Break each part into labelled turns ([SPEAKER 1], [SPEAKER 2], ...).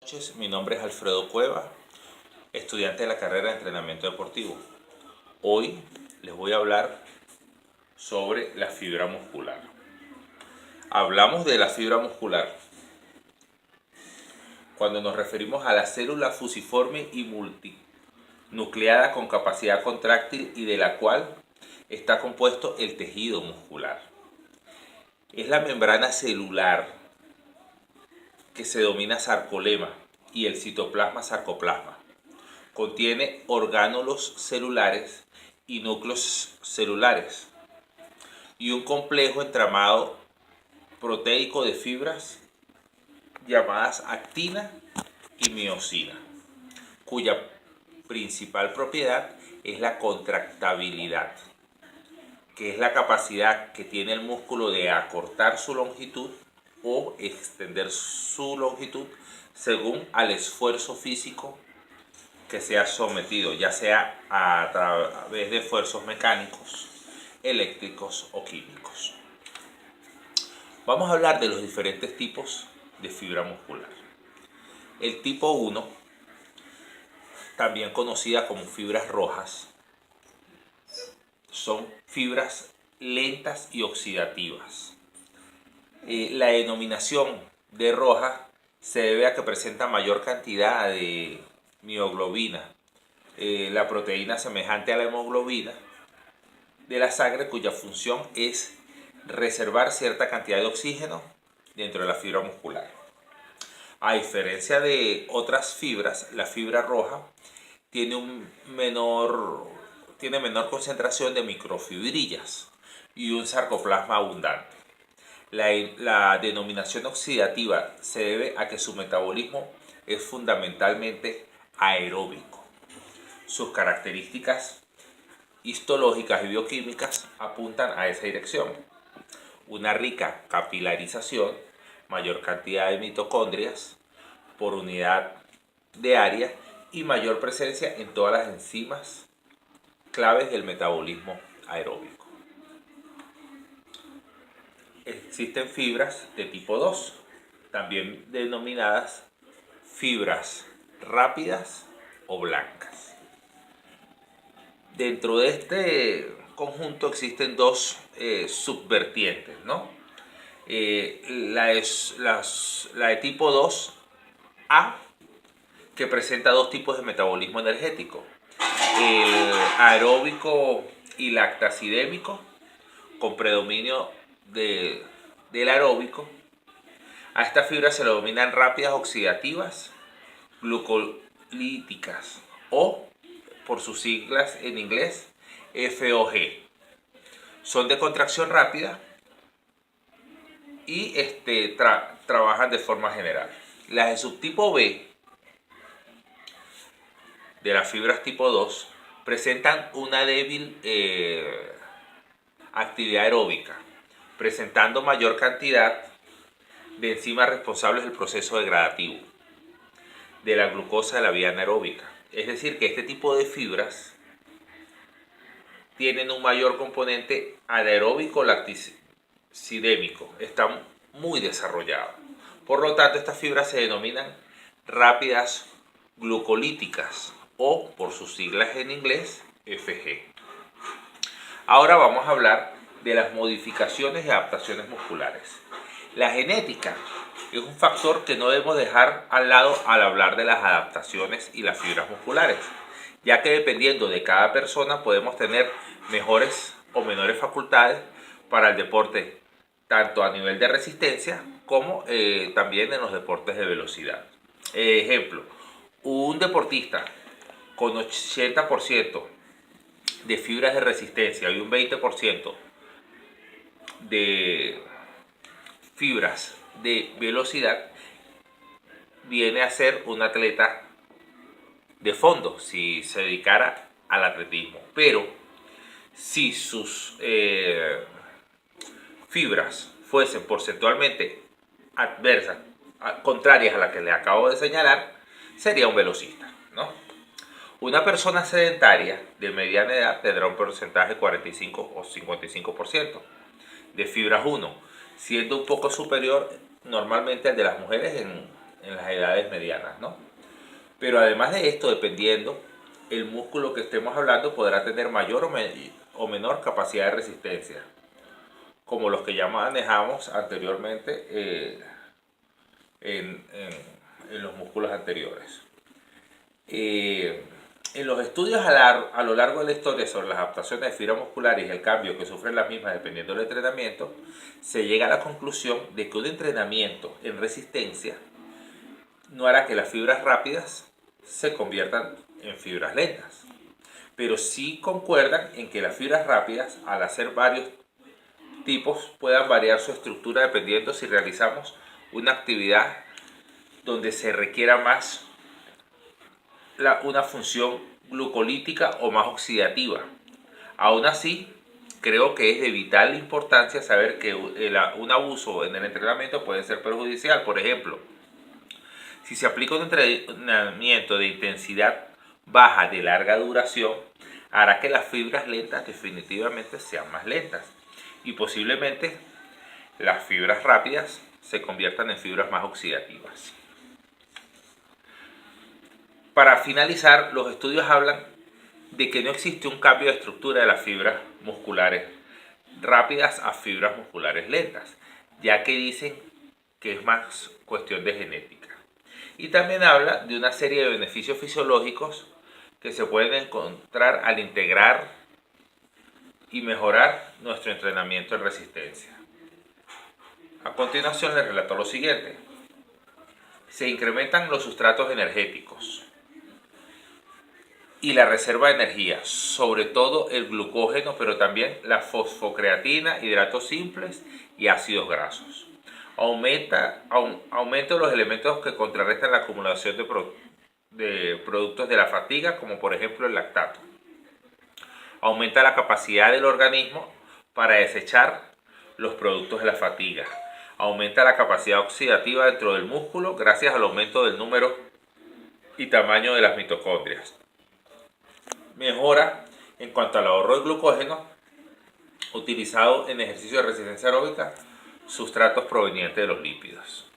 [SPEAKER 1] Buenas noches, mi nombre es Alfredo Cueva, estudiante de la carrera de entrenamiento deportivo. Hoy les voy a hablar sobre la fibra muscular. Hablamos de la fibra muscular cuando nos referimos a la célula fusiforme y multinucleada con capacidad contráctil y de la cual está compuesto el tejido muscular. Es la membrana celular que se denomina sarcolema y el citoplasma-sarcoplasma. Contiene orgánulos celulares y núcleos celulares y un complejo entramado proteico de fibras llamadas actina y miosina, cuya principal propiedad es la contractabilidad, que es la capacidad que tiene el músculo de acortar su longitud o extender su longitud según al esfuerzo físico que sea sometido, ya sea a través de esfuerzos mecánicos, eléctricos o químicos. Vamos a hablar de los diferentes tipos de fibra muscular. El tipo 1, también conocida como fibras rojas, son fibras lentas y oxidativas. La denominación de roja se debe a que presenta mayor cantidad de mioglobina, la proteína semejante a la hemoglobina de la sangre, cuya función es reservar cierta cantidad de oxígeno dentro de la fibra muscular. A diferencia de otras fibras, la fibra roja tiene menor concentración de microfibrillas y un sarcoplasma abundante. La denominación oxidativa se debe a que su metabolismo es fundamentalmente aeróbico. Sus características histológicas y bioquímicas apuntan a esa dirección. Una rica capilarización, mayor cantidad de mitocondrias por unidad de área y mayor presencia en todas las enzimas claves del metabolismo aeróbico. Existen fibras de tipo 2, también denominadas fibras rápidas o blancas. Dentro de este conjunto existen dos subvertientes, ¿no? La de tipo 2A, que presenta dos tipos de metabolismo energético: el aeróbico y lactacidémico, con predominio del aeróbico. A estas fibras se le denominan rápidas oxidativas glucolíticas o, por sus siglas en inglés, FOG. Son de contracción rápida y trabajan de forma general. Las de subtipo B, de las fibras tipo 2, presentan una débil actividad aeróbica, presentando mayor cantidad de enzimas responsables del proceso degradativo de la glucosa de la vía anaeróbica. Es decir, que este tipo de fibras tienen un mayor componente anaeróbico lactacidémico, están muy desarrollados. Por lo tanto, estas fibras se denominan rápidas glucolíticas o, por sus siglas en inglés, FG. Ahora vamos a hablar de las modificaciones y adaptaciones musculares. La genética es un factor que no debemos dejar al lado al hablar de las adaptaciones y las fibras musculares, ya que dependiendo de cada persona podemos tener mejores o menores facultades para el deporte, tanto a nivel de resistencia como también en los deportes de velocidad. Ejemplo, un deportista con 80% de fibras de resistencia y un 20% de fibras de velocidad viene a ser un atleta de fondo si se dedicara al atletismo. Pero si sus fibras fuesen porcentualmente adversas, contrarias a las que le acabo de señalar, sería un velocista, ¿no? Una persona sedentaria de mediana edad tendrá un porcentaje de 45 o 55% de fibras 1, siendo un poco superior normalmente al de las mujeres en en las edades medianas, ¿no? Pero además de esto, dependiendo el músculo que estemos hablando, podrá tener mayor o menor capacidad de resistencia, como los que ya manejamos anteriormente en los músculos anteriores. En los estudios a lo largo de la historia sobre las adaptaciones de fibras musculares y el cambio que sufren las mismas dependiendo del entrenamiento, se llega a la conclusión de que un entrenamiento en resistencia no hará que las fibras rápidas se conviertan en fibras lentas, pero sí concuerdan en que las fibras rápidas, al hacer varios tipos, puedan variar su estructura dependiendo si realizamos una actividad donde se requiera más una función glucolítica o más oxidativa. Aún así, creo que es de vital importancia saber que un abuso en el entrenamiento puede ser perjudicial. Por ejemplo, si se aplica un entrenamiento de intensidad baja de larga duración, hará que las fibras lentas definitivamente sean más lentas y posiblemente las fibras rápidas se conviertan en fibras más oxidativas. Para finalizar, los estudios hablan de que no existe un cambio de estructura de las fibras musculares rápidas a fibras musculares lentas, ya que dicen que es más cuestión de genética. Y también habla de una serie de beneficios fisiológicos que se pueden encontrar al integrar y mejorar nuestro entrenamiento en resistencia. A continuación les relato lo siguiente. Se incrementan los sustratos energéticos y la reserva de energía, sobre todo el glucógeno, pero también la fosfocreatina, hidratos simples y ácidos grasos. Aumenta los elementos que contrarrestan la acumulación de productos de la fatiga, como por ejemplo el lactato. Aumenta la capacidad del organismo para desechar los productos de la fatiga. Aumenta la capacidad oxidativa dentro del músculo gracias al aumento del número y tamaño de las mitocondrias. Mejora en cuanto al ahorro de glucógeno utilizado en ejercicio de resistencia aeróbica, sustratos provenientes de los lípidos.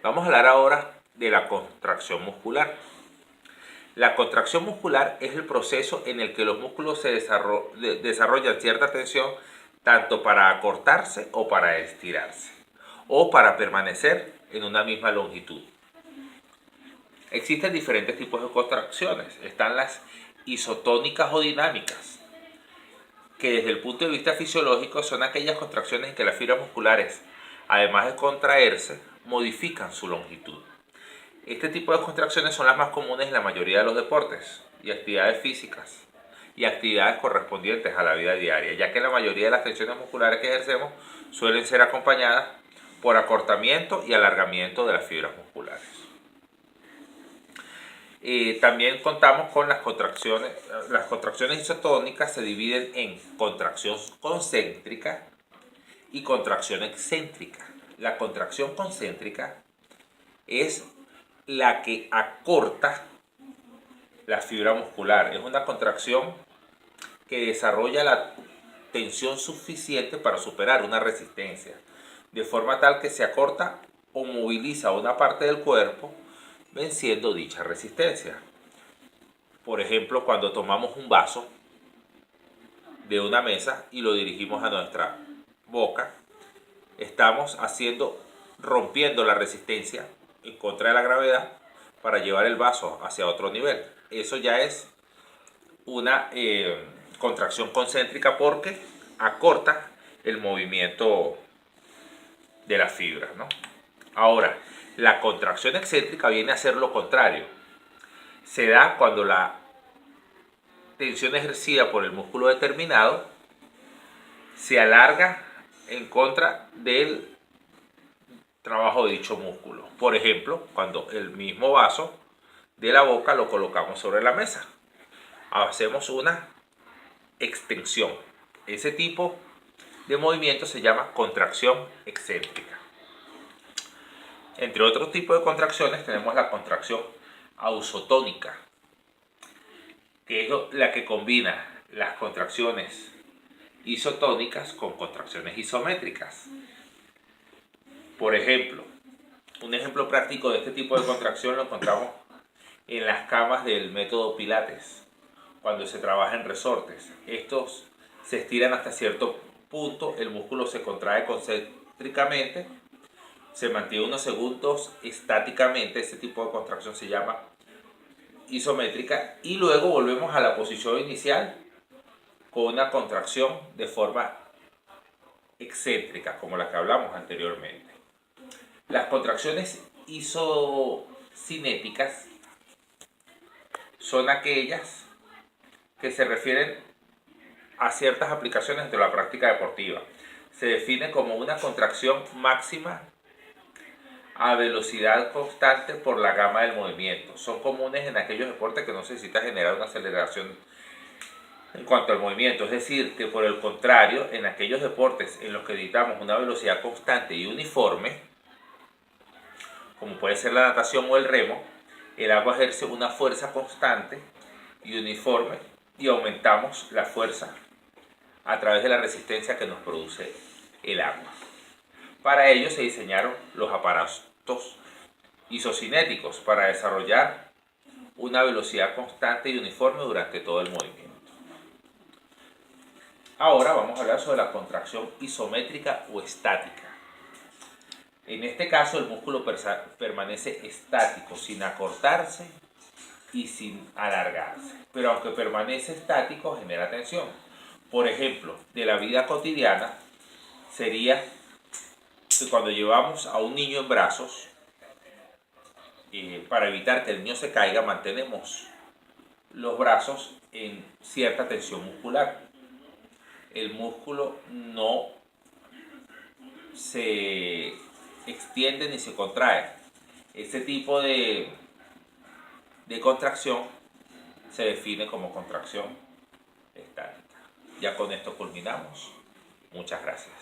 [SPEAKER 1] Vamos a hablar ahora de la contracción muscular. La contracción muscular es el proceso en el que los músculos se desarrollan cierta tensión tanto para acortarse o para estirarse, o para permanecer en una misma longitud. Existen diferentes tipos de contracciones. Están las isotónicas o dinámicas, que desde el punto de vista fisiológico son aquellas contracciones en que las fibras musculares, además de contraerse, modifican su longitud. Este tipo de contracciones son las más comunes en la mayoría de los deportes y actividades físicas y actividades correspondientes a la vida diaria, ya que la mayoría de las tensiones musculares que ejercemos suelen ser acompañadas por acortamiento y alargamiento de las fibras musculares. También contamos con las contracciones. Las contracciones isotónicas se dividen en contracción concéntrica y contracción excéntrica. La contracción concéntrica es la que acorta la fibra muscular. Es una contracción que desarrolla la tensión suficiente para superar una resistencia, de forma tal que se acorta o moviliza una parte del cuerpo venciendo dicha resistencia. Por ejemplo, cuando tomamos un vaso de una mesa y lo dirigimos a nuestra boca, estamos rompiendo la resistencia en contra de la gravedad para llevar el vaso hacia otro nivel. Eso ya es una contracción concéntrica porque acorta el movimiento de la fibra, ¿no? Ahora, la contracción excéntrica viene a ser lo contrario. Se da cuando la tensión ejercida por el músculo determinado se alarga en contra del trabajo de dicho músculo. Por ejemplo, cuando el mismo vaso de la boca lo colocamos sobre la mesa, hacemos una extensión. Ese tipo de movimiento se llama contracción excéntrica. Entre otros tipos de contracciones tenemos la contracción ausotónica, que es la que combina las contracciones isotónicas con contracciones isométricas. Por ejemplo, Un ejemplo práctico de este tipo de contracción lo encontramos en las camas del método Pilates, cuando se trabaja en resortes. Estos se estiran hasta cierto punto, el músculo se contrae concéntricamente, se mantiene unos segundos estáticamente, ese tipo de contracción se llama isométrica, y luego volvemos a la posición inicial con una contracción de forma excéntrica, como la que hablamos anteriormente. Las contracciones isocinéticas son aquellas que se refieren a ciertas aplicaciones de la práctica deportiva. Se define como una contracción máxima a velocidad constante por la gama del movimiento. Son comunes en aquellos deportes que no se necesita generar una aceleración en cuanto al movimiento, es decir, que por el contrario, en aquellos deportes en los que necesitamos una velocidad constante y uniforme, como puede ser la natación o el remo, el agua ejerce una fuerza constante y uniforme y aumentamos la fuerza a través de la resistencia que nos produce el agua. Para ello se diseñaron los aparatos isocinéticos para desarrollar una velocidad constante y uniforme durante todo el movimiento. Ahora vamos a hablar sobre la contracción isométrica o estática. En este caso el músculo permanece estático, sin acortarse y sin alargarse. Pero aunque permanece estático, genera tensión. Por ejemplo, de la vida cotidiana sería que cuando llevamos a un niño en brazos, para evitar que el niño se caiga, mantenemos los brazos en cierta tensión muscular. El músculo no se extiende ni se contrae. Ese tipo de contracción se define como contracción estática. Ya con esto culminamos. Muchas gracias.